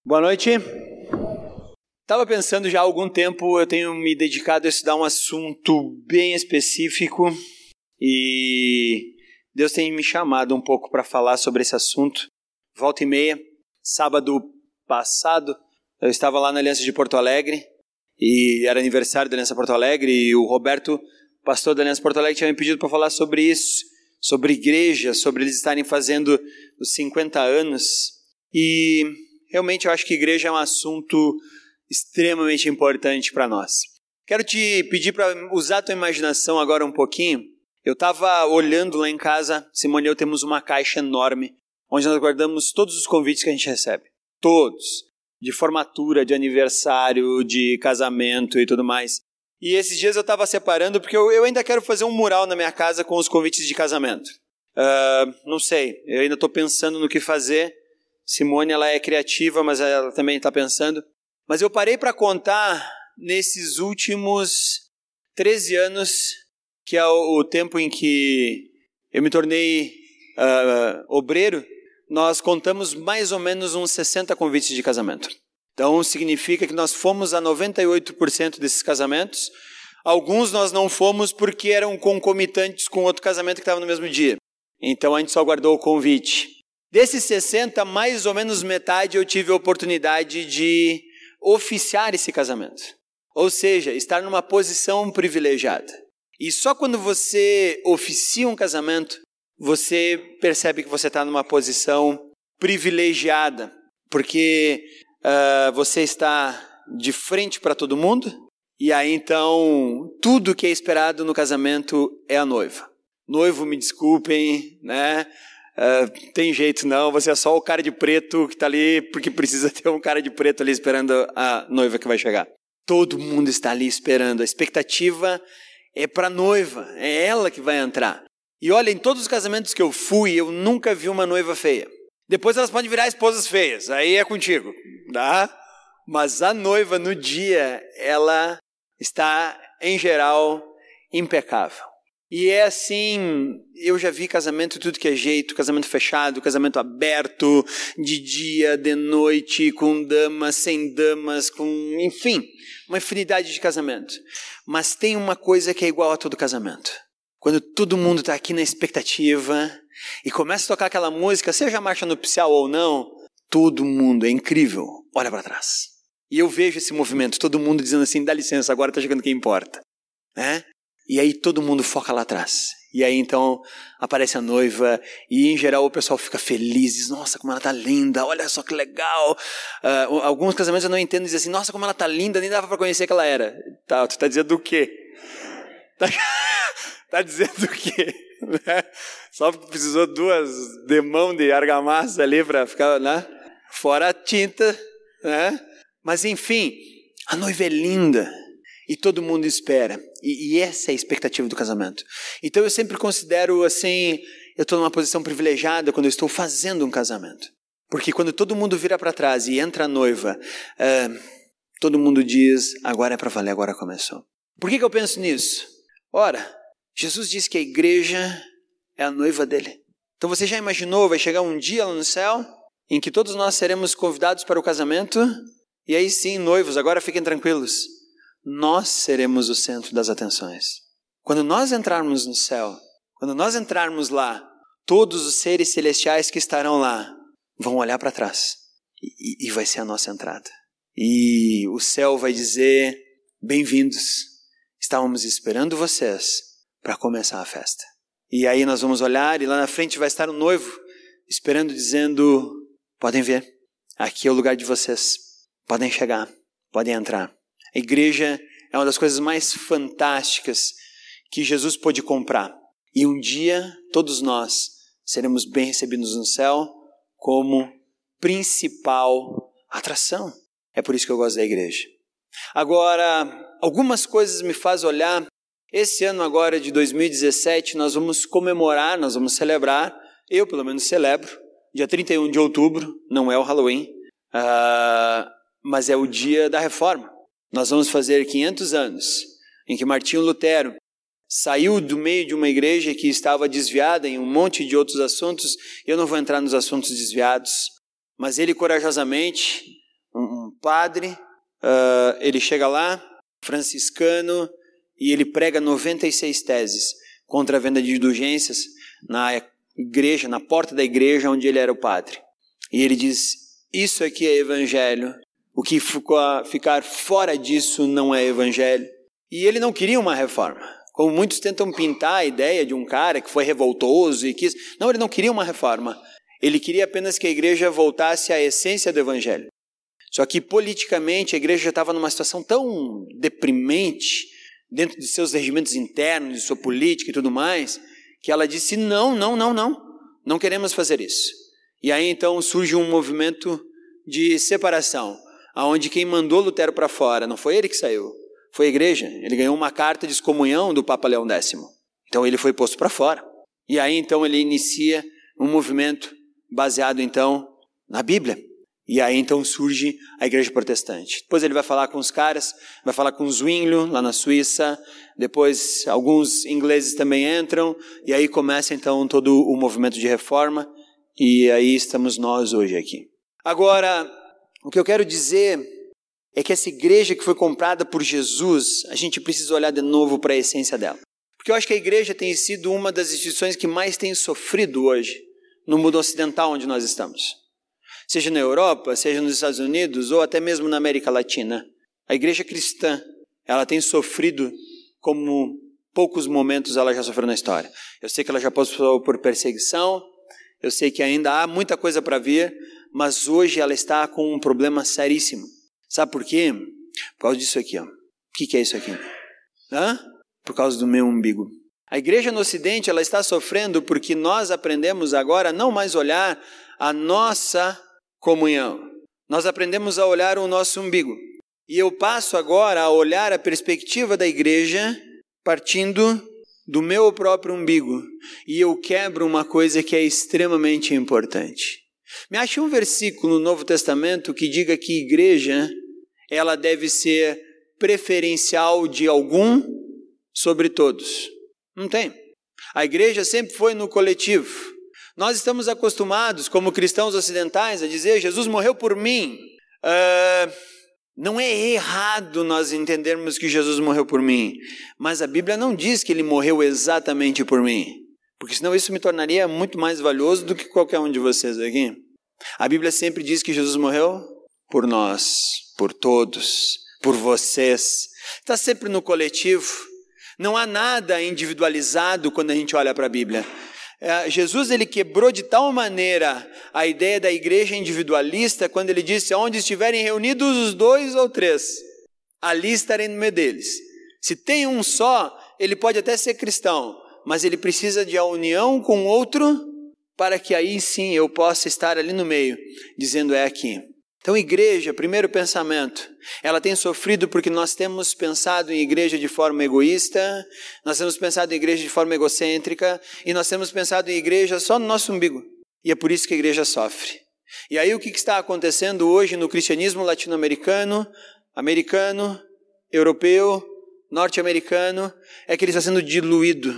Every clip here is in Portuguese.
Boa noite. Estava pensando já há algum tempo, eu tenho me dedicado a estudar um assunto bem específico e Deus tem me chamado um pouco para falar sobre esse assunto. Volta e meia, sábado passado, eu estava lá na Aliança de Porto Alegre e era aniversário da Aliança Porto Alegre e o Roberto, pastor da Aliança Porto Alegre, tinha me pedido para falar sobre isso, sobre igreja, sobre eles estarem fazendo os 50 anos e realmente eu acho que igreja é um assunto extremamente importante para nós. Quero te pedir para usar a tua imaginação agora um pouquinho. Eu estava olhando lá em casa, Simone e eu temos uma caixa enorme, onde nós guardamos todos os convites que a gente recebe. Todos. De formatura, de aniversário, de casamento e tudo mais. E esses dias eu estava separando, porque eu ainda quero fazer um mural na minha casa com os convites de casamento. Não sei, eu ainda estou pensando no que fazer. Simone, ela é criativa, mas ela também está pensando. Mas eu parei para contar nesses últimos 13 anos, que é o tempo em que eu me tornei obreiro, nós contamos mais ou menos uns 60 convites de casamento. Então significa que nós fomos a 98% desses casamentos. Alguns nós não fomos porque eram concomitantes com outro casamento que estava no mesmo dia. Então a gente só guardou o convite. Desses 60, mais ou menos metade eu tive a oportunidade de oficiar esse casamento. Ou seja, estar numa posição privilegiada. E só quando você oficia um casamento, você percebe que você está numa posição privilegiada. Porque você está de frente para todo mundo, e aí então tudo que é esperado no casamento é a noiva. Noivo, me desculpem, né? Tem jeito não, você é só o cara de preto que está ali, porque precisa ter um cara de preto ali esperando a noiva que vai chegar. Todo mundo está ali esperando, a expectativa é para a noiva, é ela que vai entrar. E olha, em todos os casamentos que eu fui, eu nunca vi uma noiva feia. Depois elas podem virar esposas feias, aí é contigo, tá? Mas a noiva no dia, ela está, em geral, impecável. E é assim, eu já vi casamento tudo que é jeito, casamento fechado, casamento aberto, de dia, de noite, com damas, sem damas, enfim, uma infinidade de casamento. Mas tem uma coisa que é igual a todo casamento. Quando todo mundo está aqui na expectativa e começa a tocar aquela música, seja marcha nupcial ou não, todo mundo, é incrível, olha para trás. E eu vejo esse movimento, todo mundo dizendo assim, dá licença, agora está chegando quem importa, né? E aí todo mundo foca lá atrás. E aí então aparece a noiva e em geral o pessoal fica feliz, diz, nossa, como ela tá linda, olha só que legal. Alguns casamentos eu não entendo, dizem assim, nossa, como ela tá linda, nem dava para conhecer que ela era. Tá, tu tá dizendo do quê? Tá dizendo o quê? Só precisou 2 demãos de argamassa ali para ficar, né? Fora a tinta, né? Mas enfim, a noiva é linda. E todo mundo espera. E essa é a expectativa do casamento. Então eu sempre considero assim, eu estou numa posição privilegiada quando eu estou fazendo um casamento. Porque quando todo mundo vira para trás e entra a noiva, todo mundo diz, agora é para valer, agora começou. Por que eu penso nisso? Ora, Jesus disse que a igreja é a noiva dele. Então você já imaginou, vai chegar um dia lá no céu, em que todos nós seremos convidados para o casamento, e aí sim, noivos, agora fiquem tranquilos. Nós seremos o centro das atenções. Quando nós entrarmos no céu, quando nós entrarmos lá, todos os seres celestiais que estarão lá vão olhar para trás e vai ser a nossa entrada. E o céu vai dizer, bem-vindos, estávamos esperando vocês para começar a festa. E aí nós vamos olhar e lá na frente vai estar o noivo esperando, dizendo, podem ver, aqui é o lugar de vocês, podem chegar, podem entrar. A igreja é uma das coisas mais fantásticas que Jesus pôde comprar. E um dia, todos nós seremos bem recebidos no céu como principal atração. É por isso que eu gosto da igreja. Agora, algumas coisas me fazem olhar. Esse ano agora de 2017, nós vamos comemorar, nós vamos celebrar, eu pelo menos celebro, dia 31 de outubro, não é o Halloween, mas é o dia da Reforma. Nós vamos fazer 500 anos em que Martinho Lutero saiu do meio de uma igreja que estava desviada em um monte de outros assuntos. Eu não vou entrar nos assuntos desviados, mas ele corajosamente padre, ele chega lá, franciscano, e ele prega 96 teses contra a venda de indulgências na igreja, na porta da igreja onde ele era o padre. E ele diz, isso aqui é evangelho, o que ficar fora disso não é evangelho. E ele não queria uma reforma, como muitos tentam pintar a ideia de um cara que foi revoltoso e quis... Não, ele não queria uma reforma, ele queria apenas que a igreja voltasse à essência do evangelho. Só que politicamente a igreja já estava numa situação tão deprimente, dentro de seus regimentos internos, de sua política e tudo mais, que ela disse, não queremos fazer isso. E aí então surge um movimento de separação, onde quem mandou Lutero para fora, não foi ele que saiu, foi a igreja. Ele ganhou uma carta de excomunhão do Papa Leão X. Então ele foi posto para fora. E aí então ele inicia um movimento baseado então na Bíblia. E aí então surge a igreja protestante. Depois ele vai falar com os caras, vai falar com Zwinglio lá na Suíça, depois alguns ingleses também entram, e aí começa então todo o movimento de reforma, e aí estamos nós hoje aqui. Agora, o que eu quero dizer é que essa igreja que foi comprada por Jesus, a gente precisa olhar de novo para a essência dela. Porque eu acho que a igreja tem sido uma das instituições que mais tem sofrido hoje no mundo ocidental onde nós estamos. Seja na Europa, seja nos Estados Unidos ou até mesmo na América Latina. A igreja cristã, ela tem sofrido como poucos momentos ela já sofreu na história. Eu sei que ela já passou por perseguição, eu sei que ainda há muita coisa para vir, mas hoje ela está com um problema seríssimo. Sabe por quê? Por causa disso aqui, ó. O que é isso aqui? Por causa do meu umbigo. A igreja no Ocidente, ela está sofrendo porque nós aprendemos agora a não mais olhar a nossa comunhão. Nós aprendemos a olhar o nosso umbigo. E eu passo agora a olhar a perspectiva da igreja partindo do meu próprio umbigo. E eu quebro uma coisa que é extremamente importante. Me ache um versículo no Novo Testamento que diga que igreja, ela deve ser preferencial de algum sobre todos. Não tem. A igreja sempre foi no coletivo. Nós estamos acostumados, como cristãos ocidentais, a dizer, Jesus morreu por mim. Não é errado nós entendermos que Jesus morreu por mim, mas a Bíblia não diz que ele morreu exatamente por mim, porque senão isso me tornaria muito mais valioso do que qualquer um de vocês aqui. A Bíblia sempre diz que Jesus morreu por nós, por todos, por vocês. Está sempre no coletivo. Não há nada individualizado quando a gente olha para a Bíblia. Jesus, ele quebrou de tal maneira a ideia da igreja individualista quando ele disse, onde estiverem reunidos os 2 ou 3, ali estarei no meio deles. Se tem um só, ele pode até ser cristão, mas ele precisa de a união com outro para que aí sim eu possa estar ali no meio, dizendo é aqui. Então igreja, primeiro pensamento, ela tem sofrido porque nós temos pensado em igreja de forma egoísta, nós temos pensado em igreja de forma egocêntrica e nós temos pensado em igreja só no nosso umbigo. E é por isso que a igreja sofre. E aí o que está acontecendo hoje no cristianismo latino-americano, americano, europeu, norte-americano, é que ele está sendo diluído.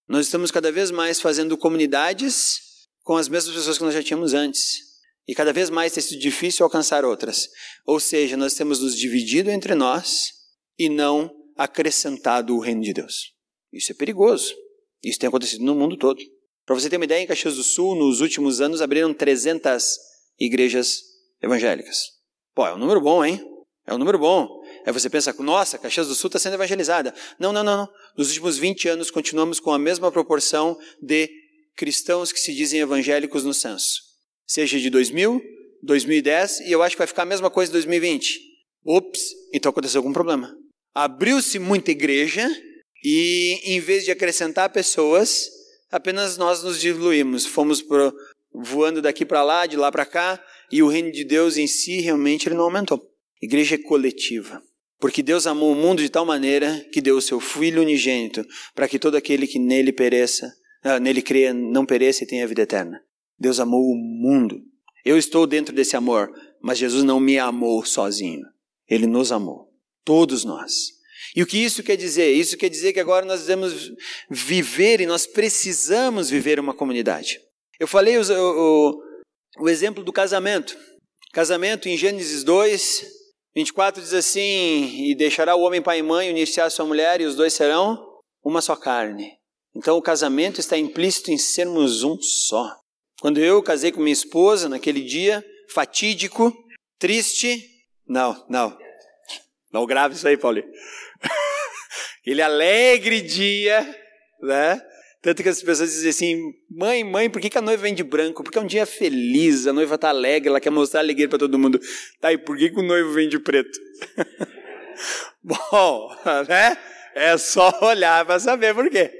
Nós estamos cada vez mais fazendo comunidades com as mesmas pessoas que nós já tínhamos antes. E cada vez mais tem sido difícil alcançar outras. Ou seja, nós temos nos dividido entre nós e não acrescentado o reino de Deus. Isso é perigoso. Isso tem acontecido no mundo todo. Para você ter uma ideia, em Caxias do Sul, nos últimos anos, abriram 300 igrejas evangélicas. Pô, é um número bom, hein? É um número bom. Aí você pensa, nossa, Caxias do Sul está sendo evangelizada. Não. Nos últimos 20 anos, continuamos com a mesma proporção de cristãos que se dizem evangélicos no censo. Seja de 2000, 2010, e eu acho que vai ficar a mesma coisa em 2020. Ops, então aconteceu algum problema. Abriu-se muita igreja e, em vez de acrescentar pessoas, apenas nós nos diluímos. Fomos voando daqui para lá, de lá para cá, e o reino de Deus em si, realmente, ele não aumentou. Igreja é coletiva. Porque Deus amou o mundo de tal maneira que deu o seu Filho unigênito, para que todo aquele que nele creia, não pereça e tenha a vida eterna. Deus amou o mundo. Eu estou dentro desse amor, mas Jesus não me amou sozinho. Ele nos amou. Todos nós. E o que isso quer dizer? Isso quer dizer que agora nós devemos viver e nós precisamos viver uma comunidade. Eu falei o exemplo do casamento. Casamento em Gênesis 2, 24 diz assim, e deixará o homem pai e mãe, unir-se à sua mulher, e os dois serão uma só carne. Então o casamento está implícito em sermos um só. Quando eu casei com minha esposa, naquele dia fatídico, triste, não grave isso aí, Paulinho. Aquele alegre dia, né? Tanto que as pessoas dizem assim, mãe, por que a noiva vem de branco? Porque é um dia feliz, a noiva está alegre, ela quer mostrar alegria para todo mundo. Tá, e por que o noivo vem de preto? Bom, né? É só olhar para saber por quê.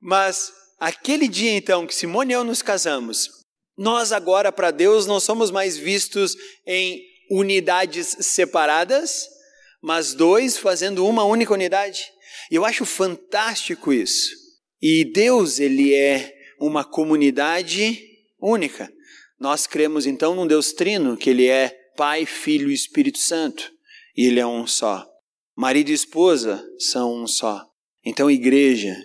Mas aquele dia então que Simone e eu nos casamos, nós agora para Deus não somos mais vistos em unidades separadas, mas dois fazendo uma única unidade. E eu acho fantástico isso. E Deus, Ele é uma comunidade única. Nós cremos então num Deus trino, que Ele é Pai, Filho e Espírito Santo. E Ele é um só. Marido e esposa são um só. Então, igreja,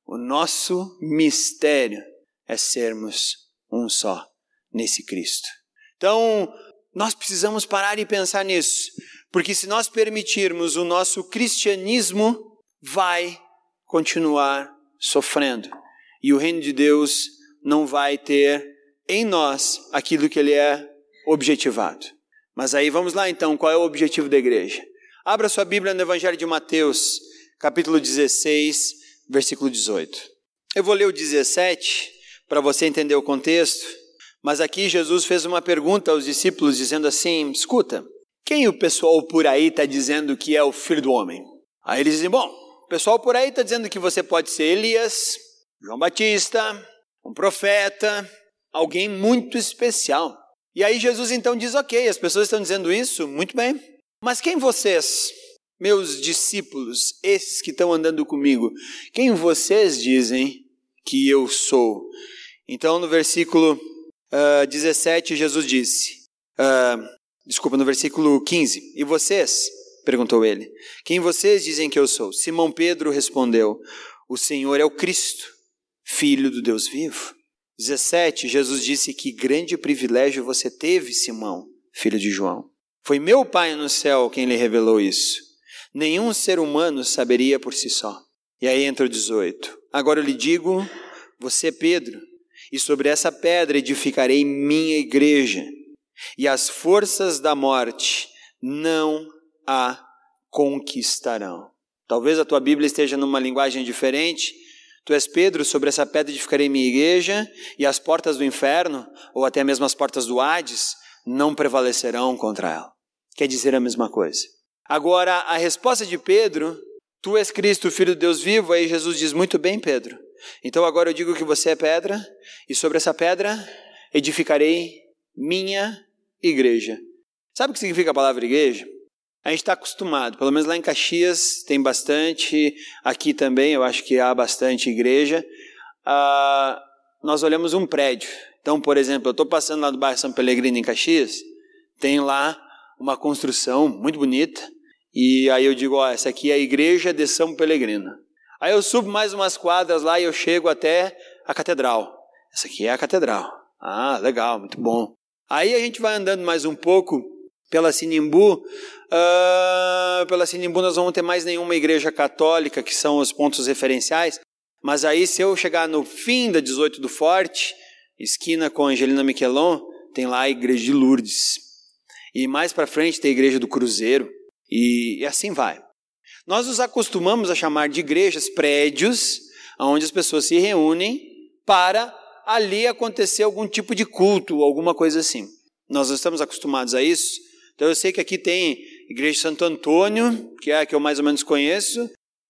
o nosso mistério é sermos um só nesse Cristo. Então, nós precisamos parar e pensar nisso. Porque se nós permitirmos, o nosso cristianismo vai continuar sofrendo. E o reino de Deus não vai ter em nós aquilo que ele é objetivado. Mas aí vamos lá então, qual é o objetivo da igreja? Abra sua Bíblia no Evangelho de Mateus, capítulo 16, versículo 18. Eu vou ler o 17 para você entender o contexto, mas aqui Jesus fez uma pergunta aos discípulos dizendo assim, escuta, quem o pessoal por aí está dizendo que é o Filho do Homem? Aí eles dizem, bom, o pessoal por aí está dizendo que você pode ser Elias, João Batista, um profeta, alguém muito especial. E aí Jesus então diz, ok, as pessoas estão dizendo isso, muito bem. Mas quem vocês, meus discípulos, esses que estão andando comigo, quem vocês dizem que eu sou? Então no versículo 17 Jesus disse, no versículo 15, e vocês? Perguntou ele. Quem vocês dizem que eu sou? Simão Pedro respondeu, o Senhor é o Cristo, Filho do Deus vivo. 17, Jesus disse que grande privilégio você teve, Simão, filho de João. Foi meu Pai no céu quem lhe revelou isso. Nenhum ser humano saberia por si só. E aí entra o 18. Agora eu lhe digo, você é Pedro, e sobre essa pedra edificarei minha igreja, e as forças da morte não a conquistarão. Talvez a tua Bíblia esteja numa linguagem diferente. Tu és Pedro, sobre essa pedra edificarei minha igreja, e as portas do inferno, ou até mesmo as portas do Hades, não prevalecerão contra ela. Quer dizer a mesma coisa. Agora, a resposta de Pedro, tu és Cristo, Filho de Deus vivo, aí Jesus diz, muito bem, Pedro. Então agora eu digo que você é pedra, e sobre essa pedra edificarei minha igreja. Sabe o que significa a palavra igreja? A gente está acostumado, pelo menos lá em Caxias tem bastante, aqui também eu acho que há bastante igreja. Nós olhamos um prédio. Então, por exemplo, eu estou passando lá do bairro São Pelegrino em Caxias, tem lá uma construção muito bonita, e aí eu digo, essa aqui é a igreja de São Pelegrino. Aí eu subo mais umas quadras lá e eu chego até a catedral. Essa aqui é a catedral. Ah, legal, muito bom. Aí a gente vai andando mais um pouco pela Sinimbu. Pela Sinimbu nós não vamos ter mais nenhuma igreja católica, que são os pontos referenciais. Mas aí se eu chegar no fim da 18 do Forte, esquina com Angelina Miquelon, tem lá a igreja de Lourdes. E mais para frente tem a igreja do Cruzeiro. E assim vai. Nós nos acostumamos a chamar de igrejas prédios, onde as pessoas se reúnem para ali acontecer algum tipo de culto, alguma coisa assim. Nós não estamos acostumados a isso. Então eu sei que aqui tem a igreja de Santo Antônio, que é a que eu mais ou menos conheço.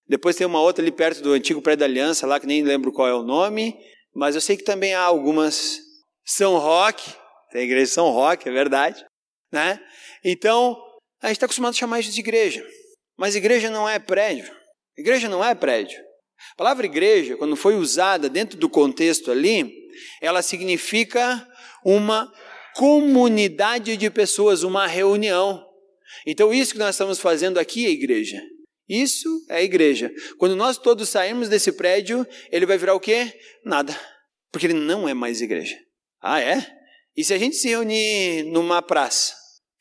Depois tem uma outra ali perto do antigo Prédio da Aliança, lá que nem lembro qual é o nome. Mas eu sei que também há algumas. São Roque, tem a igreja de São Roque, é verdade. Né? Então, a gente está acostumado a chamar isso de igreja. Mas igreja não é prédio. Igreja não é prédio. A palavra igreja, quando foi usada dentro do contexto ali, ela significa uma comunidade de pessoas, uma reunião. Então isso que nós estamos fazendo aqui é igreja. Isso é igreja. Quando nós todos sairmos desse prédio, ele vai virar o quê? Nada. Porque ele não é mais igreja. Ah, é? E se a gente se reunir numa praça,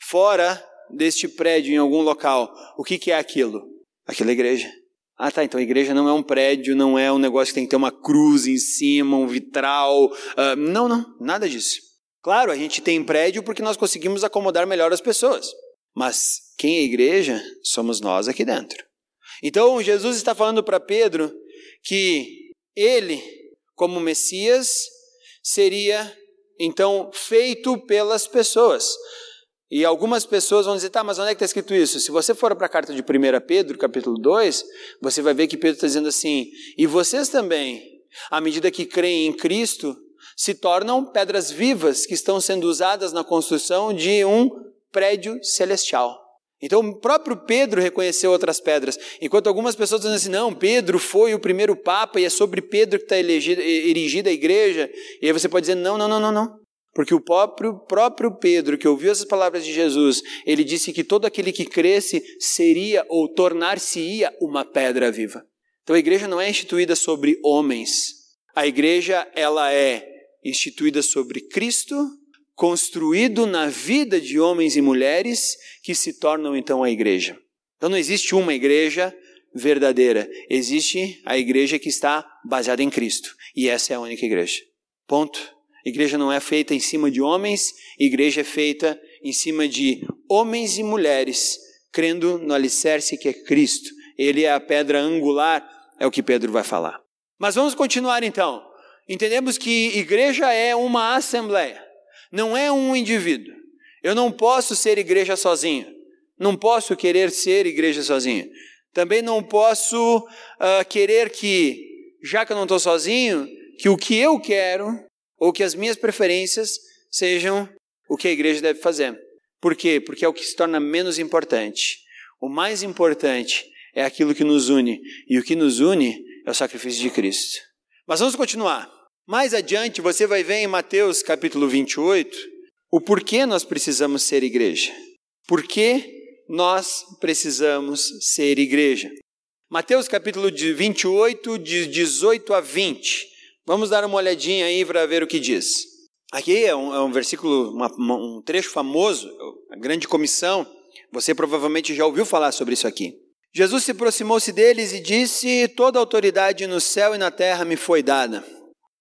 fora deste prédio em algum local, o que é aquilo? Aquilo é igreja. Ah, tá, então a igreja não é um prédio, não é um negócio que tem que ter uma cruz em cima, um vitral. Não, nada disso. Claro, a gente tem prédio porque nós conseguimos acomodar melhor as pessoas. Mas quem é igreja somos nós aqui dentro. Então, Jesus está falando para Pedro que ele, como Messias, seria, então, feito pelas pessoas. E algumas pessoas vão dizer, tá, mas onde é que está escrito isso? Se você for para a carta de 1 Pedro, capítulo 2, você vai ver que Pedro está dizendo assim, e vocês também, à medida que creem em Cristo, se tornam pedras vivas que estão sendo usadas na construção de um prédio celestial. Então, o próprio Pedro reconheceu outras pedras, enquanto algumas pessoas dizem assim, não, Pedro foi o primeiro Papa e é sobre Pedro que está erigida a igreja. E aí você pode dizer, não. Porque o próprio Pedro, que ouviu essas palavras de Jesus, ele disse que todo aquele que cresce seria ou tornar-se-ia uma pedra viva. Então, a igreja não é instituída sobre homens. A igreja, ela é instituída sobre Cristo, construído na vida de homens e mulheres que se tornam então a igreja. Então não existe uma igreja verdadeira, existe a igreja que está baseada em Cristo, e essa é a única igreja. Ponto. Igreja não é feita em cima de homens, igreja é feita em cima de homens e mulheres, crendo no alicerce que é Cristo. Ele é a pedra angular, é o que Pedro vai falar. Mas vamos continuar então. Entendemos que igreja é uma assembleia. Não é um indivíduo. Eu não posso ser igreja sozinho. Não posso querer ser igreja sozinho. Também não posso querer que, já que eu não estou sozinho, que o que eu quero, ou que as minhas preferências sejam o que a igreja deve fazer. Por quê? Porque é o que se torna menos importante. O mais importante é aquilo que nos une. E o que nos une é o sacrifício de Cristo. Mas vamos continuar. Mais adiante, você vai ver em Mateus capítulo 28, o porquê nós precisamos ser igreja. Por que nós precisamos ser igreja? Mateus capítulo 28, de 18 a 20. Vamos dar uma olhadinha aí para ver o que diz. Aqui é um versículo, um trecho famoso, a grande comissão. Você provavelmente já ouviu falar sobre isso aqui. Jesus se aproximou-se deles e disse, toda autoridade no céu e na terra me foi dada.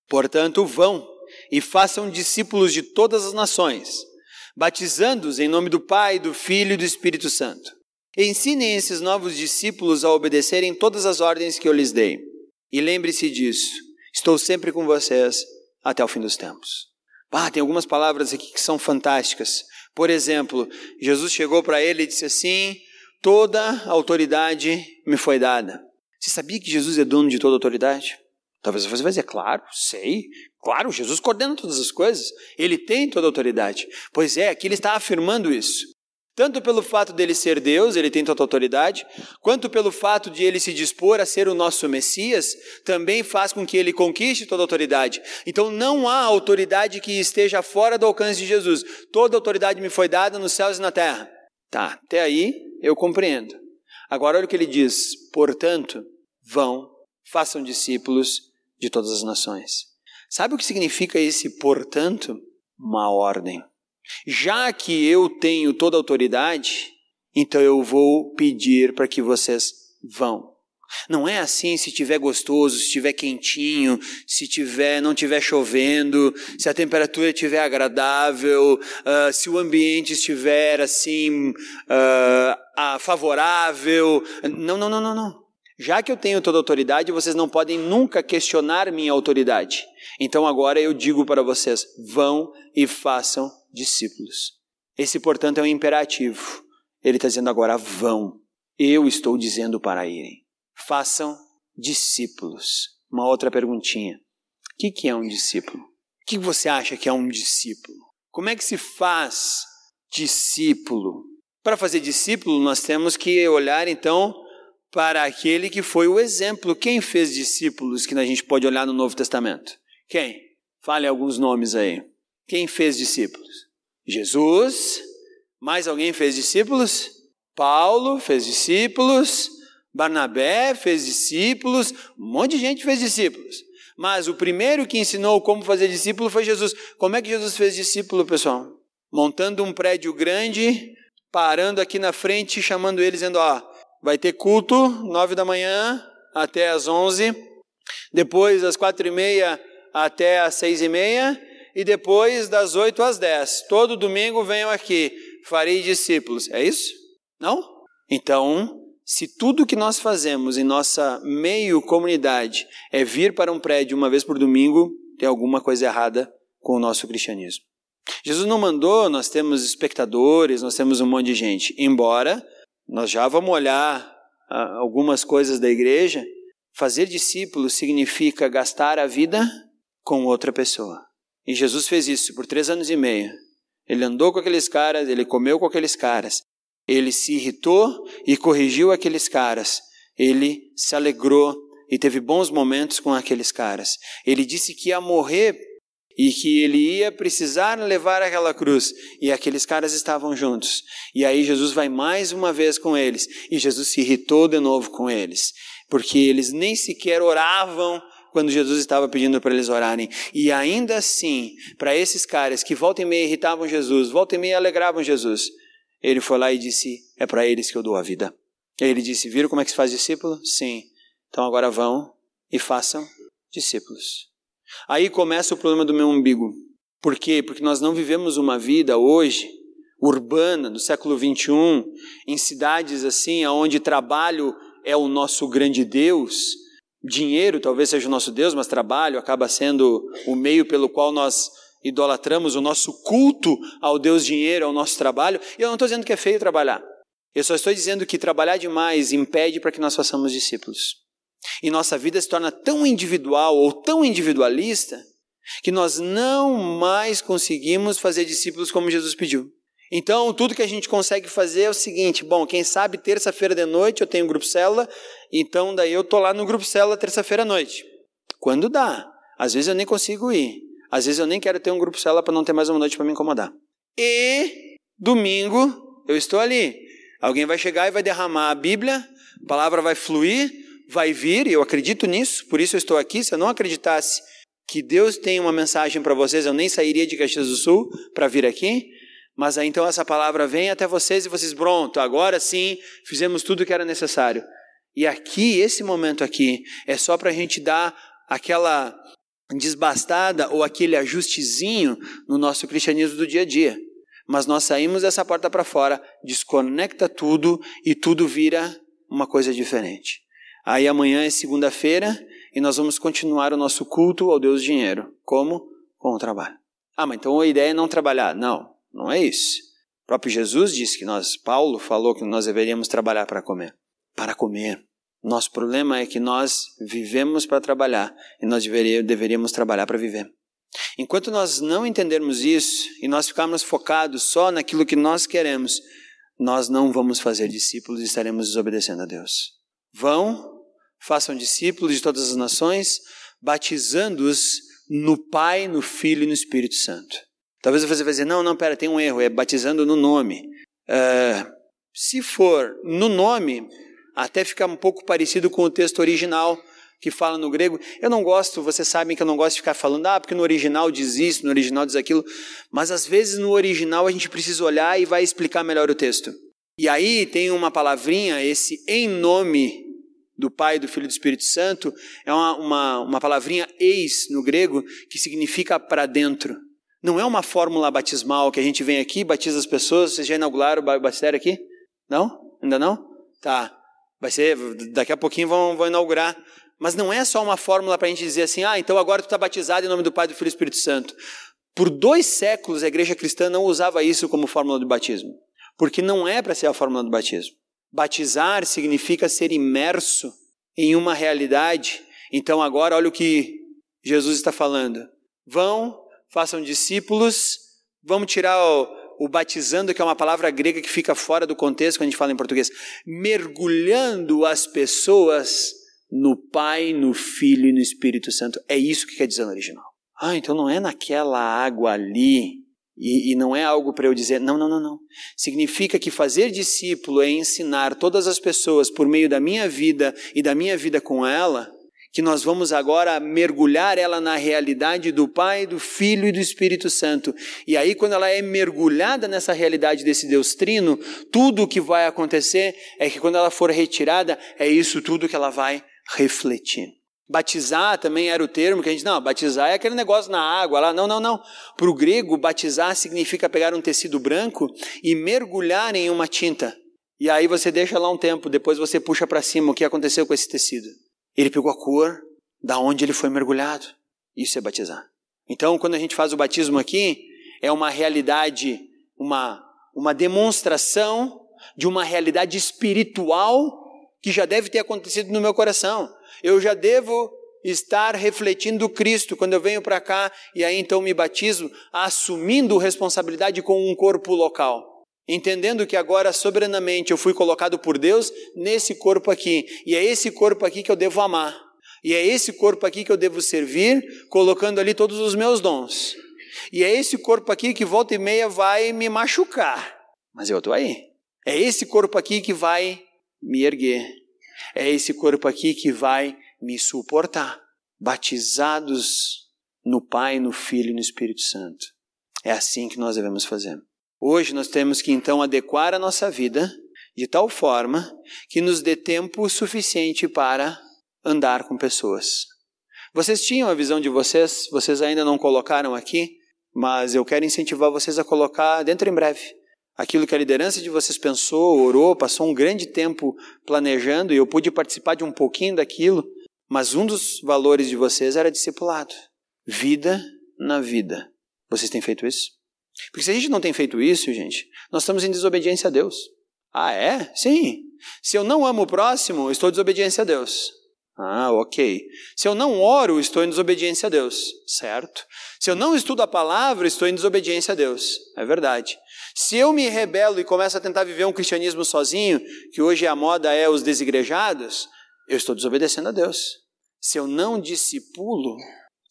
Portanto, vão e façam discípulos de todas as nações, batizando-os em nome do Pai, do Filho e do Espírito Santo. Ensinem esses novos discípulos a obedecerem todas as ordens que eu lhes dei. E lembre-se disso, estou sempre com vocês até o fim dos tempos. Tem algumas palavras aqui que são fantásticas. Por exemplo, Jesus chegou para ele e disse assim, toda autoridade me foi dada. Você sabia que Jesus é dono de toda autoridade? Talvez você vai dizer, claro, sei, claro, Jesus coordena todas as coisas, ele tem toda a autoridade. Pois é, aqui ele está afirmando isso. Tanto pelo fato dele ser Deus, ele tem toda a autoridade, quanto pelo fato de ele se dispor a ser o nosso Messias, também faz com que ele conquiste toda a autoridade. Então não há autoridade que esteja fora do alcance de Jesus. Toda a autoridade me foi dada nos céus e na terra. Tá, até aí eu compreendo. Agora olha o que ele diz, portanto, vão, façam discípulos de todas as nações. Sabe o que significa esse portanto? Uma ordem. Já que eu tenho toda a autoridade, então eu vou pedir para que vocês vão. Não é assim se estiver gostoso, se estiver quentinho, se não estiver chovendo, se a temperatura estiver agradável, se o ambiente estiver assim favorável. Não. Já que eu tenho toda a autoridade, vocês não podem nunca questionar minha autoridade. Então agora eu digo para vocês, vão e façam discípulos. Esse, portanto, é um imperativo. Ele está dizendo agora, vão. Eu estou dizendo para irem. Façam discípulos. Uma outra perguntinha. O que é um discípulo? O que você acha que é um discípulo? Como é que se faz discípulo? Para fazer discípulo, nós temos que olhar, então, para aquele que foi o exemplo. Quem fez discípulos que a gente pode olhar no Novo Testamento? Quem? Fale alguns nomes aí. Quem fez discípulos? Jesus. Mais alguém fez discípulos? Paulo fez discípulos. Barnabé fez discípulos. Um monte de gente fez discípulos. Mas o primeiro que ensinou como fazer discípulo foi Jesus. Como é que Jesus fez discípulo, pessoal? Montando um prédio grande, parando aqui na frente, chamando eles, dizendo, ó, vai ter culto, 9 da manhã até às 11, depois das 4h30 até às 6h30, e depois das 8 às 10. Todo domingo venham aqui, farei discípulos. É isso? Não? Então, se tudo que nós fazemos em nossa meio comunidade é vir para um prédio uma vez por domingo, tem alguma coisa errada com o nosso cristianismo. Jesus não mandou, nós temos espectadores, nós temos um monte de gente. Embora nós já vamos olhar algumas coisas da igreja, fazer discípulos significa gastar a vida com outra pessoa. E Jesus fez isso por 3 anos e meio. Ele andou com aqueles caras, ele comeu com aqueles caras. Ele se irritou e corrigiu aqueles caras. Ele se alegrou e teve bons momentos com aqueles caras. Ele disse que ia morrer e que ele ia precisar levar aquela cruz. E aqueles caras estavam juntos. E aí Jesus vai mais uma vez com eles. E Jesus se irritou de novo com eles. Porque eles nem sequer oravam quando Jesus estava pedindo para eles orarem. E ainda assim, para esses caras que volta e meia irritavam Jesus, volta e meia alegravam Jesus, ele foi lá e disse, é para eles que eu dou a vida. Ele disse, viram como é que se faz discípulo? Sim. Então agora vão e façam discípulos. Aí começa o problema do meu umbigo. Por quê? Porque nós não vivemos uma vida hoje, urbana, do século 21, em cidades assim, onde trabalho é o nosso grande Deus. Dinheiro talvez seja o nosso Deus, mas trabalho acaba sendo o meio pelo qual nós idolatramos o nosso culto ao Deus dinheiro, ao nosso trabalho. E eu não estou dizendo que é feio trabalhar. Eu só estou dizendo que trabalhar demais impede para que nós façamos discípulos. E nossa vida se torna tão individual ou tão individualista que nós não mais conseguimos fazer discípulos como Jesus pediu. Então, tudo que a gente consegue fazer é o seguinte, bom, quem sabe terça-feira de noite eu tenho um grupo célula, então daí eu estou lá no grupo célula terça-feira à noite. Quando dá. Às vezes eu nem consigo ir. Às vezes eu nem quero ter um grupo célula para não ter mais uma noite para me incomodar. E domingo eu estou ali. Alguém vai chegar e vai derramar a Bíblia, a palavra vai fluir, vai vir, e eu acredito nisso, por isso eu estou aqui. Se eu não acreditasse que Deus tem uma mensagem para vocês, eu nem sairia de Caxias do Sul para vir aqui. Mas aí então essa palavra vem até vocês e vocês, pronto, agora sim, fizemos tudo o que era necessário. E aqui, esse momento aqui, é só para a gente dar aquela desbastada ou aquele ajustezinho no nosso cristianismo do dia a dia. Mas nós saímos dessa porta para fora, desconecta tudo e tudo vira uma coisa diferente. Aí amanhã é segunda-feira e nós vamos continuar o nosso culto ao Deus Dinheiro. Como? Com o trabalho. Mas então a ideia é não trabalhar. Não é isso. O próprio Jesus disse que Paulo falou que nós deveríamos trabalhar para comer. Para comer. Nosso problema é que nós vivemos para trabalhar e nós deveríamos trabalhar para viver. Enquanto nós não entendermos isso e nós ficarmos focados só naquilo que nós queremos, nós não vamos fazer discípulos e estaremos desobedecendo a Deus. Vão, façam discípulos de todas as nações, batizando-os no Pai, no Filho e no Espírito Santo. Talvez você vai dizer, não, pera, tem um erro, é batizando no nome. Se for no nome, até fica um pouco parecido com o texto original que fala no grego. Eu não gosto, vocês sabem que eu não gosto de ficar falando, porque no original diz isso, no original diz aquilo, mas às vezes no original a gente precisa olhar e vai explicar melhor o texto. E aí tem uma palavrinha, esse em nome do Pai, do Filho e do Espírito Santo, é uma palavrinha eis no grego, que significa para dentro. Não é uma fórmula batismal que a gente vem aqui, batiza as pessoas. Vocês já inauguraram o batistério aqui? Não? Ainda não? Tá. Vai ser, daqui a pouquinho vão inaugurar. Mas não é só uma fórmula para a gente dizer assim, então agora tu está batizado em nome do Pai, do Filho e do Espírito Santo. Por 2 séculos a igreja cristã não usava isso como fórmula do batismo. Porque não é para ser a fórmula do batismo. Batizar significa ser imerso em uma realidade. Então agora olha o que Jesus está falando. Vão, façam discípulos, vamos tirar o batizando, que é uma palavra grega que fica fora do contexto quando a gente fala em português, mergulhando as pessoas no Pai, no Filho e no Espírito Santo. É isso que quer dizer no original. Então não é naquela água ali, e não é algo para eu dizer, não. Significa que fazer discípulo é ensinar todas as pessoas por meio da minha vida e da minha vida com ela, que nós vamos agora mergulhar ela na realidade do Pai, do Filho e do Espírito Santo. E aí, quando ela é mergulhada nessa realidade desse Deus Trino, tudo o que vai acontecer é que quando ela for retirada, é isso tudo que ela vai refletir. Batizar também era o termo que a gente, não, batizar é aquele negócio na água lá, não. Para o grego, batizar significa pegar um tecido branco e mergulhar em uma tinta. E aí você deixa lá um tempo, depois você puxa para cima o que aconteceu com esse tecido. Ele pegou a cor da onde ele foi mergulhado. Isso é batizar. Então, quando a gente faz o batismo aqui, é uma realidade, uma demonstração de uma realidade espiritual que já deve ter acontecido no meu coração. Eu já devo estar refletindo Cristo quando eu venho para cá e aí então me batizo, assumindo responsabilidade com um corpo local. Entendendo que agora soberanamente eu fui colocado por Deus nesse corpo aqui. E é esse corpo aqui que eu devo amar. E é esse corpo aqui que eu devo servir, colocando ali todos os meus dons. E é esse corpo aqui que volta e meia vai me machucar. Mas eu estou aí. É esse corpo aqui que vai me erguer. É esse corpo aqui que vai me suportar. Batizados no Pai, no Filho e no Espírito Santo. É assim que nós devemos fazer. Hoje nós temos que então adequar a nossa vida de tal forma que nos dê tempo suficiente para andar com pessoas. Vocês tinham a visão de vocês ainda não colocaram aqui, mas eu quero incentivar vocês a colocar dentro em breve. Aquilo que a liderança de vocês pensou, orou, passou um grande tempo planejando e eu pude participar de um pouquinho daquilo, mas um dos valores de vocês era discipulado. Vida na vida. Vocês têm feito isso? Porque se a gente não tem feito isso, gente, nós estamos em desobediência a Deus. Ah, é? Sim. Se eu não amo o próximo, eu estou em desobediência a Deus. Ah, ok. Se eu não oro, estou em desobediência a Deus. Certo. Se eu não estudo a palavra, estou em desobediência a Deus. É verdade. Se eu me rebelo e começo a tentar viver um cristianismo sozinho, que hoje a moda é os desigrejados, eu estou desobedecendo a Deus. Se eu não discipulo,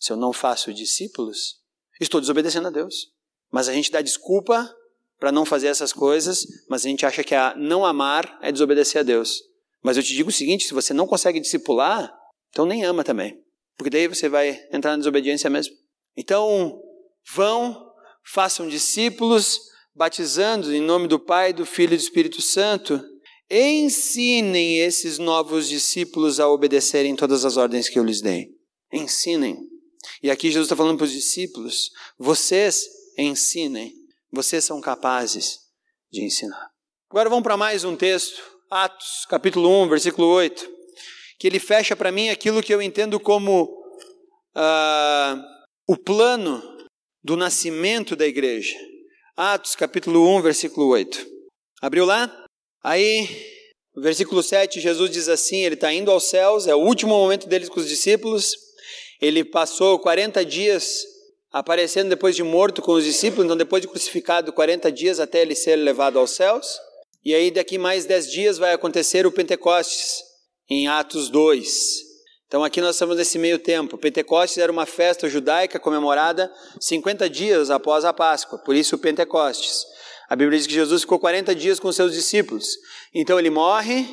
se eu não faço discípulos, estou desobedecendo a Deus. Mas a gente dá desculpa para não fazer essas coisas, mas a gente acha que não amar é desobedecer a Deus. Mas eu te digo o seguinte, se você não consegue discipular, então nem ama também. Porque daí você vai entrar na desobediência mesmo. Então, façam discípulos, batizando em nome do Pai, do Filho e do Espírito Santo. Ensinem esses novos discípulos a obedecerem todas as ordens que eu lhes dei. Ensinem. E aqui Jesus está falando para os discípulos, vocês ensinem, vocês são capazes de ensinar. Agora vamos para mais um texto, Atos, capítulo 1, versículo 8, que ele fecha para mim aquilo que eu entendo como o plano do nascimento da igreja. Atos, capítulo 1, versículo 8. Abriu lá? Aí, no versículo 7, Jesus diz assim, ele está indo aos céus, é o último momento deles com os discípulos, ele passou 40 dias aparecendo depois de morto com os discípulos, então depois de crucificado 40 dias até ele ser levado aos céus. E aí daqui mais 10 dias vai acontecer o Pentecostes, em Atos 2. Então aqui nós estamos nesse meio tempo. Pentecostes era uma festa judaica comemorada 50 dias após a Páscoa, por isso o Pentecostes. A Bíblia diz que Jesus ficou 40 dias com seus discípulos. Então ele morre,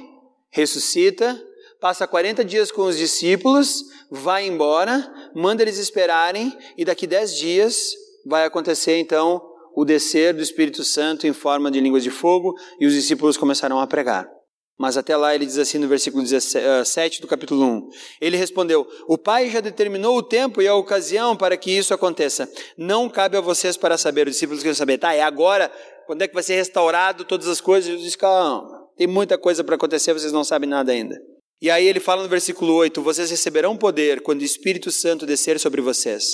ressuscita, passa 40 dias com os discípulos, vai embora, manda eles esperarem e daqui 10 dias vai acontecer então o descer do Espírito Santo em forma de línguas de fogo e os discípulos começarão a pregar. Mas até lá ele diz assim no versículo 17 do capítulo 1. Ele respondeu, o Pai já determinou o tempo e a ocasião para que isso aconteça. Não cabe a vocês para saber, os discípulos querem saber, é agora, quando é que vai ser restaurado todas as coisas? Jesus diz, calma, tem muita coisa para acontecer, vocês não sabem nada ainda. E aí ele fala no versículo 8, vocês receberão poder quando o Espírito Santo descer sobre vocês.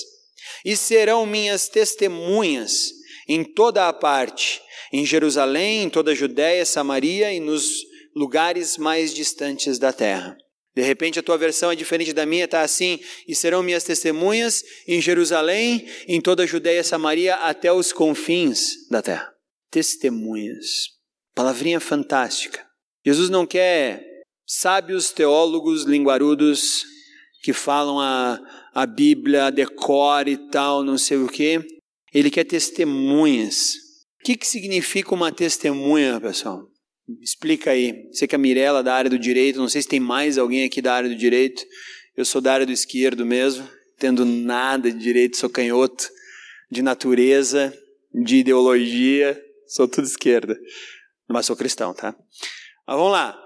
E serão minhas testemunhas em toda a parte, em Jerusalém, em toda a Judéia, Samaria e nos lugares mais distantes da terra. De repente a tua versão é diferente da minha, está assim, e serão minhas testemunhas em Jerusalém, em toda a Judéia, Samaria, até os confins da terra. Testemunhas. Palavrinha fantástica. Jesus não quer sábios, teólogos, linguarudos, que falam a Bíblia, decore e tal, não sei o quê. Ele quer testemunhas. O que significa uma testemunha, pessoal? Explica aí. Sei que a Mirella da área do direito, não sei se tem mais alguém aqui da área do direito. Eu sou da área do esquerdo mesmo, tendo nada de direito, sou canhoto, de natureza, de ideologia, sou tudo esquerda. Mas sou cristão, tá? Mas vamos lá.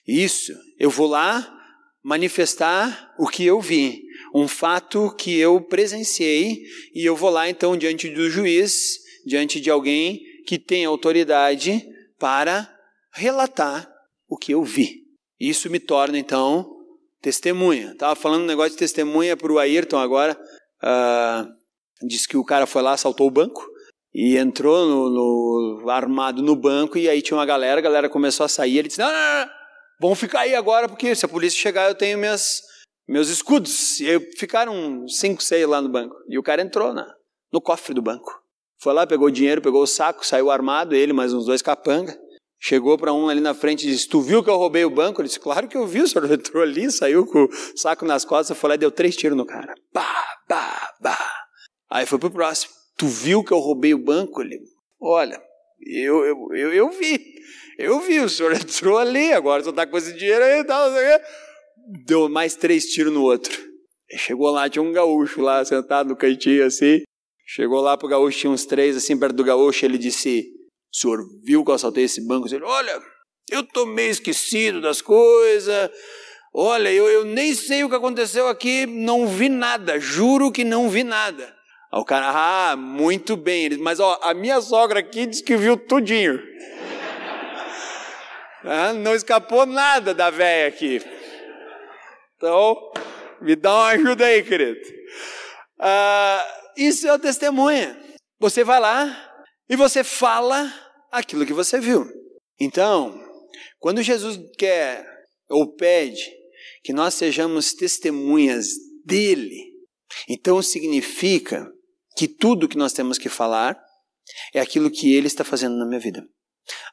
Isso, eu vou lá manifestar o que eu vi, um fato que eu presenciei, e eu vou lá então diante do juiz, diante de alguém que tem autoridade para relatar o que eu vi. Isso me torna então testemunha. Estava falando um negócio de testemunha para o Ayrton agora, disse que o cara foi lá, assaltou o banco, e entrou armado no banco, e aí tinha uma galera, a galera começou a sair, ele disse, não, vamos ficar aí agora, porque se a polícia chegar eu tenho meus escudos. E aí ficaram 5, 6 lá no banco. E o cara entrou no cofre do banco. Foi lá, pegou o dinheiro, pegou o saco, saiu armado, ele mais uns 2 capanga. Chegou para um ali na frente e disse, tu viu que eu roubei o banco? Ele disse, claro que eu vi, o senhor entrou ali, saiu com o saco nas costas, foi lá e deu 3 tiros no cara. Pá, pá, pá. Aí foi pro próximo. Tu viu que eu roubei o banco? Ele, olha, eu vi. Eu vi, o senhor entrou ali, agora só tá com esse dinheiro aí e tal. Deu mais 3 tiros no outro. Ele chegou lá, tinha um gaúcho lá, sentado no cantinho assim. Chegou lá pro gaúcho, tinha uns 3 assim, perto do gaúcho, ele disse, o senhor viu que eu assaltei esse banco? Ele, olha, eu tô meio esquecido das coisas. Olha, eu nem sei o que aconteceu aqui, não vi nada, juro que não vi nada. Aí o cara, muito bem. Ele, mas ó, a minha sogra aqui disse que viu tudinho. Não escapou nada da véia aqui. Então, me dá uma ajuda aí, querido. Isso é o testemunha. Você vai lá e você fala aquilo que você viu. Então, quando Jesus quer ou pede que nós sejamos testemunhas dele, então significa que tudo que nós temos que falar é aquilo que ele está fazendo na minha vida.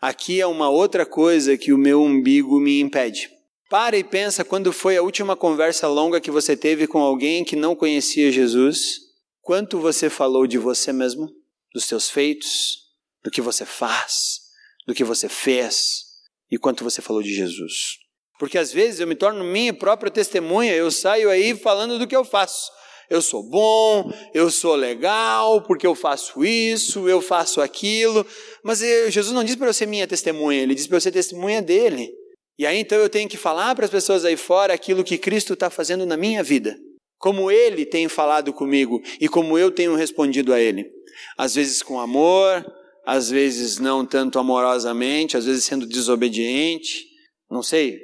Aqui é uma outra coisa que o meu umbigo me impede. Para e pensa quando foi a última conversa longa que você teve com alguém que não conhecia Jesus. Quanto você falou de você mesmo, dos seus feitos, do que você faz, do que você fez, e quanto você falou de Jesus. Porque às vezes eu me torno minha própria testemunha, eu saio aí falando do que eu faço. Eu sou bom, eu sou legal, porque eu faço isso, eu faço aquilo. Mas Jesus não diz para eu ser minha testemunha, ele diz para eu ser testemunha dele. E aí então eu tenho que falar para as pessoas aí fora aquilo que Cristo está fazendo na minha vida. Como ele tem falado comigo e como eu tenho respondido a ele. Às vezes com amor, às vezes não tanto amorosamente, às vezes sendo desobediente, não sei.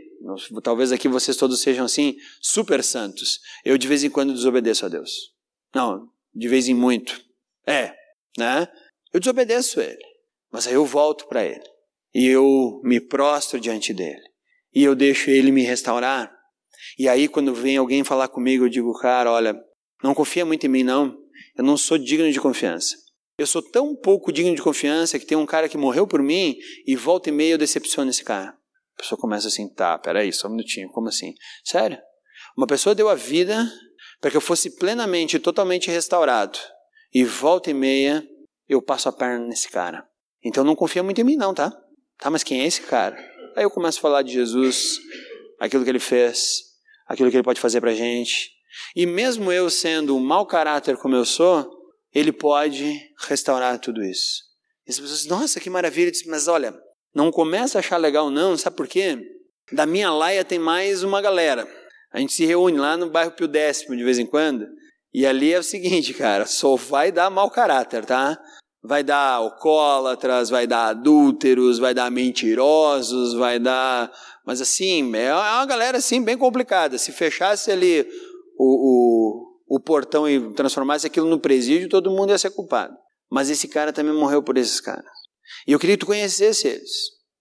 Talvez aqui vocês todos sejam assim, super santos. Eu de vez em quando desobedeço a Deus. Não, de vez em muito. Né? Eu desobedeço a ele. Mas aí eu volto para ele. E eu me prostro diante dele. E eu deixo ele me restaurar. E aí quando vem alguém falar comigo, eu digo, cara, olha, não confia muito em mim não. Eu não sou digno de confiança. Eu sou tão pouco digno de confiança que tem um cara que morreu por mim e volta e meia eu decepciono esse cara. A pessoa começa assim, peraí, só um minutinho, como assim? Sério? Uma pessoa deu a vida para que eu fosse plenamente, totalmente restaurado. E volta e meia, eu passo a perna nesse cara. Então não confia muito em mim não, tá? Mas quem é esse cara? Aí eu começo a falar de Jesus, aquilo que ele fez, aquilo que ele pode fazer pra gente. E mesmo eu sendo um mau caráter como eu sou, ele pode restaurar tudo isso. E as pessoas dizem, nossa, que maravilha. Eu disse, mas olha, não começa a achar legal não, sabe por quê? Da minha laia tem mais uma galera. A gente se reúne lá no bairro Pio Décimo de vez em quando, e ali é o seguinte, cara, só vai dar mau caráter, tá? Vai dar alcoólatras, vai dar adúlteros, vai dar mentirosos, vai dar... Mas assim, é uma galera assim bem complicada. Se fechasse ali o portão e transformasse aquilo no presídio, todo mundo ia ser culpado. Mas esse cara também morreu por esses caras. E eu queria que tu conhecesse eles.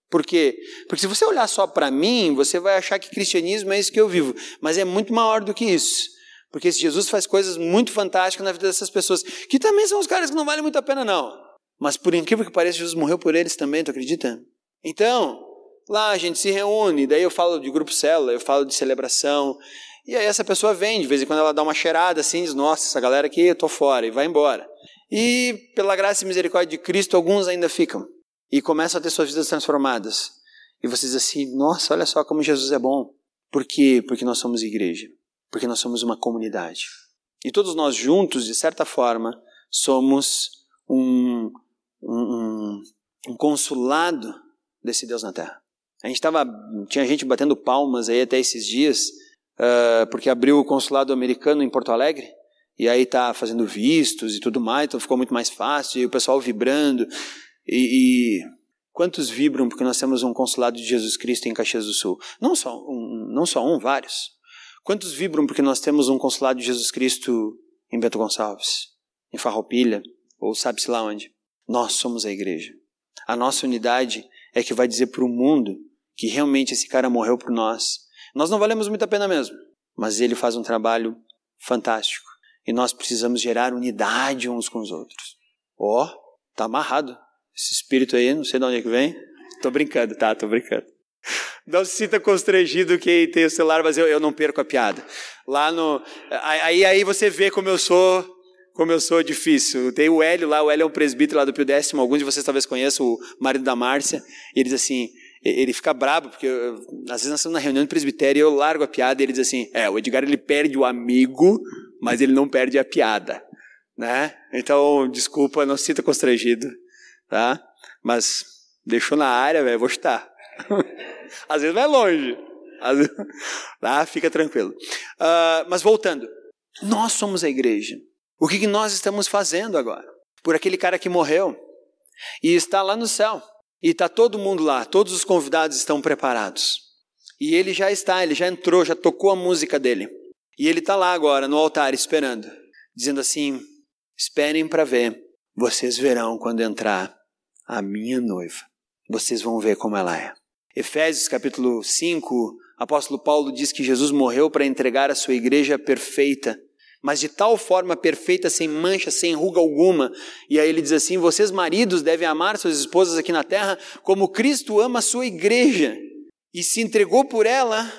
Por quê? Porque se você olhar só para mim, você vai achar que cristianismo é isso que eu vivo. Mas é muito maior do que isso. Porque esse Jesus faz coisas muito fantásticas na vida dessas pessoas, que também são os caras que não valem muito a pena não. Mas por incrível que pareça, Jesus morreu por eles também, tu acredita? Então, lá a gente se reúne, daí eu falo de grupo célula, eu falo de celebração, e aí essa pessoa vem, de vez em quando ela dá uma cheirada assim, diz, nossa, essa galera aqui, eu tô fora, e vai embora. E pela graça e misericórdia de Cristo, alguns ainda ficam. E começam a ter suas vidas transformadas. E vocês dizem assim, nossa, olha só como Jesus é bom. Por quê? Porque nós somos igreja. Porque nós somos uma comunidade. E todos nós juntos, de certa forma, somos um consulado desse Deus na Terra. Tinha gente batendo palmas aí até esses dias, porque abriu o consulado americano em Porto Alegre, e aí está fazendo vistos e tudo mais, então ficou muito mais fácil, e o pessoal vibrando. E quantos vibram porque nós temos um consulado de Jesus Cristo em Caxias do Sul? Não só um, vários. Quantos vibram porque nós temos um consulado de Jesus Cristo em Bento Gonçalves, em Farroupilha, ou sabe-se lá onde? Nós somos a igreja. A nossa unidade é que vai dizer para o mundo que realmente esse cara morreu por nós. Nós não valemos muito a pena mesmo, mas ele faz um trabalho fantástico. E nós precisamos gerar unidade uns com os outros. Tá amarrado. Esse espírito aí, não sei de onde é que vem. Tô brincando, tá? Tô brincando. Não se sinta constrangido quem tem o celular, mas eu não perco a piada. Aí você vê como eu sou difícil. Tem o Hélio lá, o Hélio é um presbítero lá do Pio X, alguns de vocês talvez conheçam, o marido da Márcia, e ele diz assim, ele fica brabo, porque às vezes nós estamos na reunião de presbitério e eu largo a piada e ele diz assim, o Edgar ele perde o amigo, mas ele não perde a piada, né? Então, desculpa, não se sinta constrangido, tá? Mas deixou na área, velho, vou chutar. Às vezes vai longe, fica tranquilo. Mas voltando, nós somos a igreja. O que nós estamos fazendo agora? Por aquele cara que morreu e está lá no céu. E está todo mundo lá, todos os convidados estão preparados. E ele já entrou, já tocou a música dele. E ele está lá agora no altar esperando, dizendo assim, esperem para ver, vocês verão quando entrar a minha noiva. Vocês vão ver como ela é. Efésios capítulo 5, apóstolo Paulo diz que Jesus morreu para entregar a sua igreja perfeita, mas de tal forma perfeita, sem mancha, sem ruga alguma. E aí ele diz assim, vocês maridos devem amar suas esposas aqui na terra como Cristo ama a sua igreja e se entregou por ela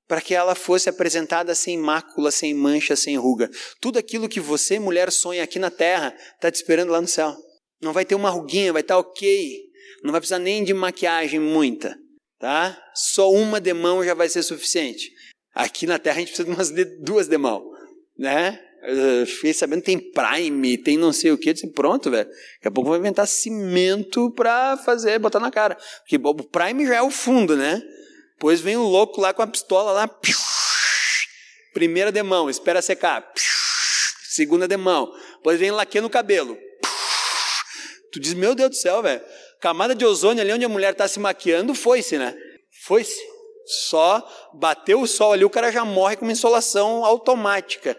para que ela fosse apresentada sem mácula, sem mancha, sem ruga. Tudo aquilo que você, mulher, sonha aqui na terra, está te esperando lá no céu. Não vai ter uma ruguinha, vai estar ok. Não vai precisar nem de maquiagem muita, tá? Só uma demão já vai ser suficiente. Aqui na terra a gente precisa de umas 2 demãos. Né? Fiquei sabendo que tem Prime, tem não sei o que, eu disse, pronto, velho. Daqui a pouco vou inventar cimento pra botar na cara. Porque o Prime já é o fundo, né? Depois vem o louco lá com a pistola lá. Primeira demão, espera secar. Segunda demão. Depois vem laque no cabelo. Tu diz, meu Deus do céu, velho. Camada de ozônio ali onde a mulher tá se maquiando, foi-se, né? Foi-se. Só bateu o sol ali, o cara já morre com uma insolação automática,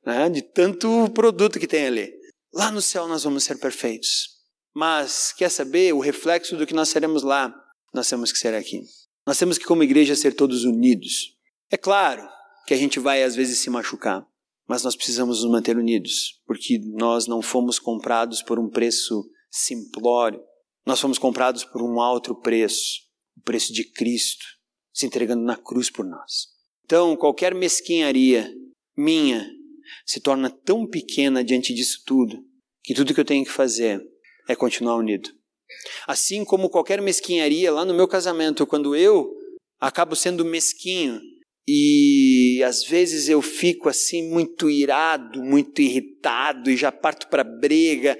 né? De tanto produto que tem ali. Lá no céu nós vamos ser perfeitos. Mas, quer saber, o reflexo do que nós seremos lá, nós temos que ser aqui. Nós temos que, como igreja, ser todos unidos. É claro que a gente vai, às vezes, se machucar, mas nós precisamos nos manter unidos, porque nós não fomos comprados por um preço simplório. Nós fomos comprados por um alto preço, o preço de Cristo, se entregando na cruz por nós. Então, qualquer mesquinharia minha se torna tão pequena diante disso tudo, que tudo que eu tenho que fazer é continuar unido. Assim como qualquer mesquinharia lá no meu casamento, quando eu acabo sendo mesquinho e às vezes eu fico assim muito irado, muito irritado e já parto para briga,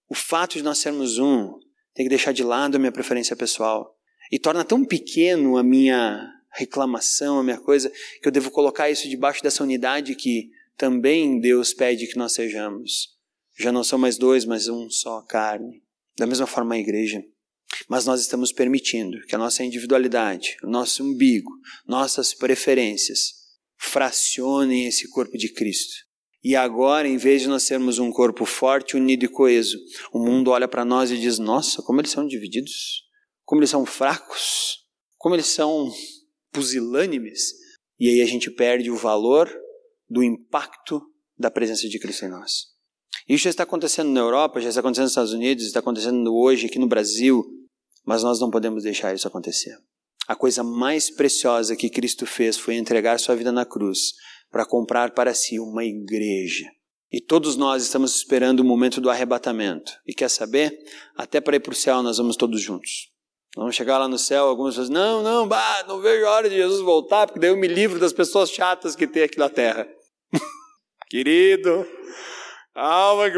o fato de nós sermos um tem que deixar de lado a minha preferência pessoal. E torna tão pequeno a minha reclamação, a minha coisa, que eu devo colocar isso debaixo dessa unidade que também Deus pede que nós sejamos. Já não são mais 2, mas um só carne. Da mesma forma a igreja. Mas nós estamos permitindo que a nossa individualidade, o nosso umbigo, nossas preferências, fracionem esse corpo de Cristo. E agora, em vez de nós sermos um corpo forte, unido e coeso, o mundo olha para nós e diz, nossa, como eles são divididos. Como eles são fracos, como eles são pusilânimes. E aí a gente perde o valor do impacto da presença de Cristo em nós. Isso já está acontecendo na Europa, já está acontecendo nos Estados Unidos, está acontecendo hoje aqui no Brasil, mas nós não podemos deixar isso acontecer. A coisa mais preciosa que Cristo fez foi entregar sua vida na cruz para comprar para si uma igreja. E todos nós estamos esperando o momento do arrebatamento. E quer saber? Até para ir para o céu nós vamos todos juntos. Vamos chegar lá no céu, algumas pessoas, não vejo a hora de Jesus voltar, porque daí eu me livro das pessoas chatas que tem aqui na terra. Querido, calma que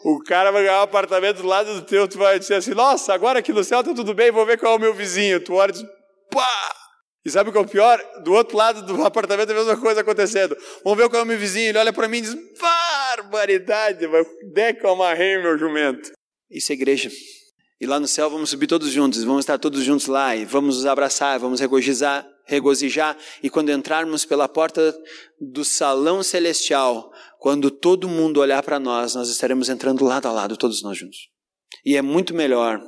o cara vai ganhar um apartamento do lado do teu, tu vai dizer assim, nossa, agora aqui no céu tá tudo bem, vou ver qual é o meu vizinho. Tu olha e diz, pá! E sabe o que é o pior? Do outro lado do apartamento é a mesma coisa acontecendo. Vamos ver qual é o meu vizinho, ele olha para mim e diz, barbaridade, vai deca eu amarrei meu jumento. Isso é igreja. E lá no céu vamos subir todos juntos, vamos estar todos juntos lá e vamos nos abraçar, vamos regozijar. E quando entrarmos pela porta do salão celestial, quando todo mundo olhar para nós estaremos entrando lado a lado, todos nós juntos. E é muito melhor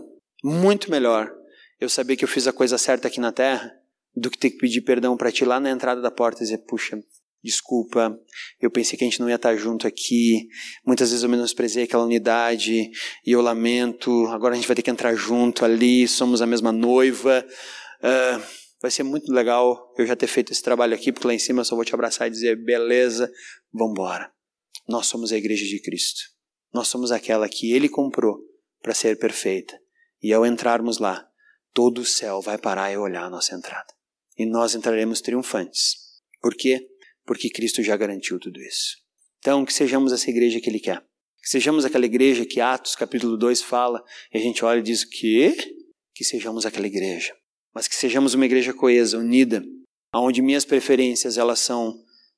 eu saber que eu fiz a coisa certa aqui na terra, do que ter que pedir perdão para ti lá na entrada da porta e dizer, puxa, desculpa, eu pensei que a gente não ia estar junto aqui, muitas vezes eu menosprezei aquela unidade e eu lamento, agora a gente vai ter que entrar junto ali, somos a mesma noiva. Vai ser muito legal eu já ter feito esse trabalho aqui, porque lá em cima eu só vou te abraçar e dizer, beleza, vamos embora. Nós somos a igreja de Cristo, nós somos aquela que Ele comprou para ser perfeita, e ao entrarmos lá, todo o céu vai parar e olhar a nossa entrada. E nós entraremos triunfantes. Por quê? Porque Cristo já garantiu tudo isso. Então, que sejamos essa igreja que Ele quer. Que sejamos aquela igreja que Atos capítulo 2 fala, e a gente olha e diz, que sejamos aquela igreja. Mas que sejamos uma igreja coesa, unida, onde minhas preferências elas são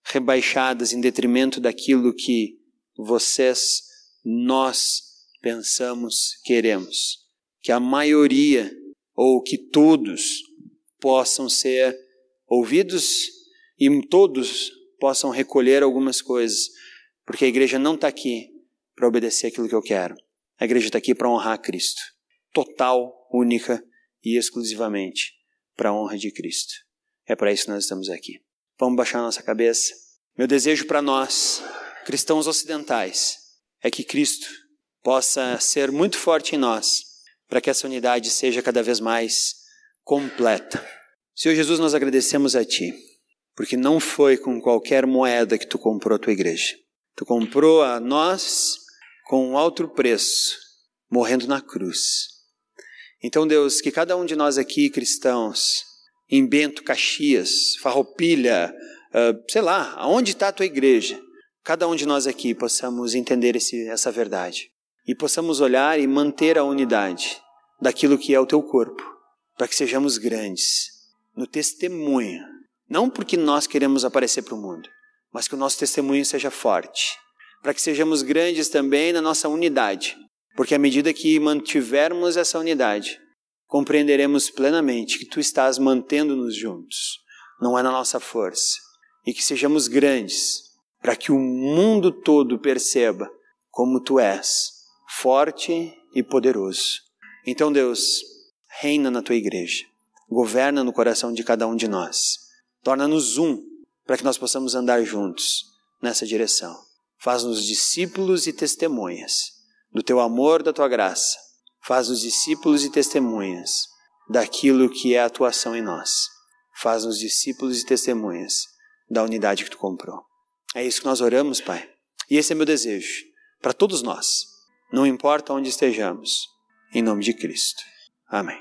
rebaixadas em detrimento daquilo que vocês, nós pensamos, queremos. Que a maioria, ou que todos, possam ser ouvidos e todos possam recolher algumas coisas, porque a igreja não está aqui para obedecer aquilo que eu quero. A igreja está aqui para honrar Cristo, total, única e exclusivamente para a honra de Cristo. É para isso que nós estamos aqui. Vamos baixar a nossa cabeça. Meu desejo para nós, cristãos ocidentais, é que Cristo possa ser muito forte em nós, para que essa unidade seja cada vez mais completa. Senhor Jesus, nós agradecemos a Ti, porque não foi com qualquer moeda que Tu comprou a Tua igreja. Tu comprou a nós com um alto preço, morrendo na cruz. Então, Deus, que cada um de nós aqui, cristãos, em Bento, Caxias, Farroupilha, sei lá, aonde está a Tua igreja, cada um de nós aqui possamos entender essa verdade e possamos olhar e manter a unidade daquilo que é o Teu corpo, para que sejamos grandes no testemunho, não porque nós queremos aparecer para o mundo, mas que o nosso testemunho seja forte, para que sejamos grandes também na nossa unidade, porque à medida que mantivermos essa unidade, compreenderemos plenamente que Tu estás mantendo-nos juntos, não é na nossa força, e que sejamos grandes, para que o mundo todo perceba como Tu és, forte e poderoso. Então, Deus, reina na Tua igreja, governa no coração de cada um de nós, torna-nos para que nós possamos andar juntos nessa direção. Faz-nos discípulos e testemunhas do Teu amor, da Tua graça. Faz-nos discípulos e testemunhas daquilo que é a atuação em nós. Faz-nos discípulos e testemunhas da unidade que Tu comprou. É isso que nós oramos, Pai. E esse é meu desejo para todos nós, não importa onde estejamos, em nome de Cristo. Amém.